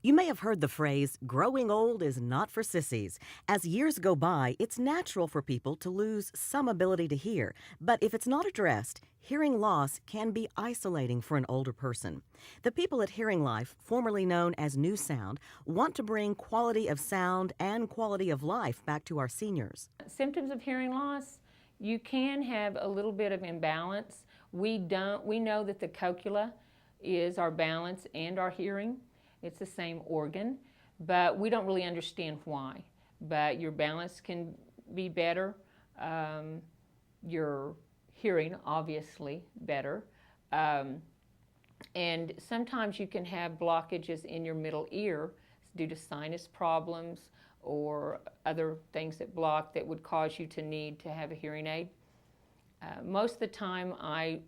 You may have heard the phrase, growing old is not for sissies. As years go by, it's natural for people to lose some ability to hear. But if it's not addressed, hearing loss can be isolating for an older person. The people at Hearing Life, formerly known as New Sound, want to bring quality of sound and quality of life back to our seniors. Symptoms of hearing loss, you can have a little bit of imbalance. We know that the cochlea is our balance and our hearing. It's the same organ, but we don't really understand why. But your balance can be better, your hearing obviously better, and sometimes you can have blockages in your middle ear due to sinus problems or other things that block that would cause you to need to have a hearing aid. Most of the time I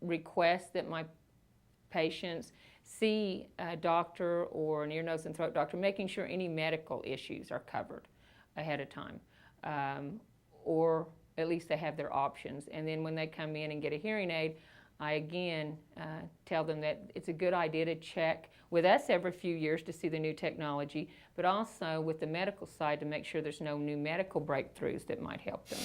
request that my patients see a doctor or an ear, nose, and throat doctor, making sure any medical issues are covered ahead of time, or at least they have their options. And then when they come in and get a hearing aid, I again tell them that it's a good idea to check with us every few years to see the new technology, but also with the medical side to make sure there's no new medical breakthroughs that might help them.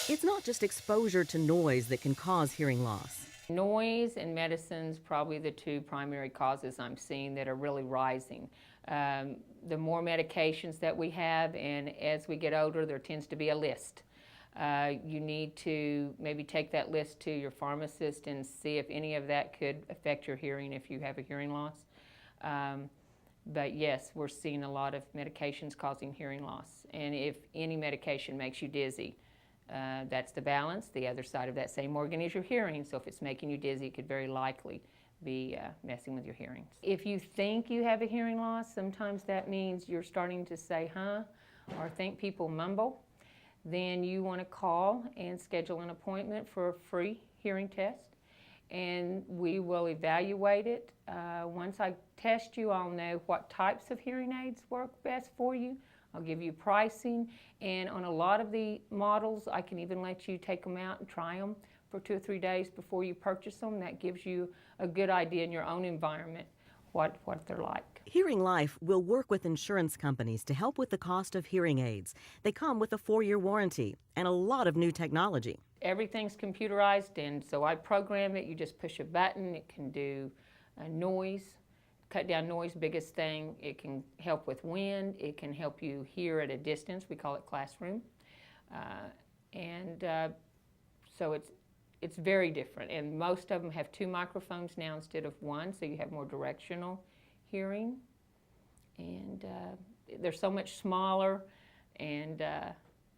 It's not just exposure to noise that can cause hearing loss. Noise and medicine's probably the two primary causes I'm seeing that are really rising. The more medications that we have, and as we get older, there tends to be a list. You need to maybe take that list to your pharmacist and see if any of that could affect your hearing if you have a hearing loss. But yes, we're seeing a lot of medications causing hearing loss. And if any medication makes you dizzy, that's the balance. The other side of that same organ is your hearing. So if it's making you dizzy, it could very likely be messing with your hearing. If you think you have a hearing loss, sometimes that means you're starting to say, huh, or think people mumble. Then you want to call and schedule an appointment for a free hearing test, and we will evaluate it. Once I test you, I'll know what types of hearing aids work best for you. I'll give you pricing, and on a lot of the models, I can even let you take them out and try them for 2 or 3 days before you purchase them. That gives you a good idea in your own environment what they're like. Hearing Life will work with insurance companies to help with the cost of hearing aids. They come with a 4-year warranty and a lot of new technology. Everything's computerized, and so I program it. You just push a button. It can do noise, cut down noise, biggest thing. It can help with wind. It can help you hear at a distance. We call it classroom. So it's very different, and most of them have 2 microphones now instead of 1, so you have more directional hearing. And they're so much smaller, and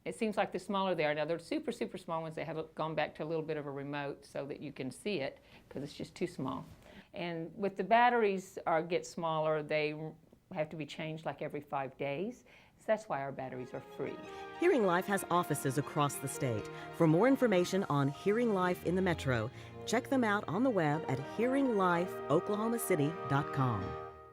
it seems like the smaller they are. Now they're super, super small ones. They have gone back to a little bit of a remote so that you can see it because it's just too small. And with the batteries get smaller, they have to be changed like every 5 days. So that's why our batteries are free. Hearing Life has offices across the state. For more information on Hearing Life in the Metro, check them out on the web at hearinglifeoklahomacity.com.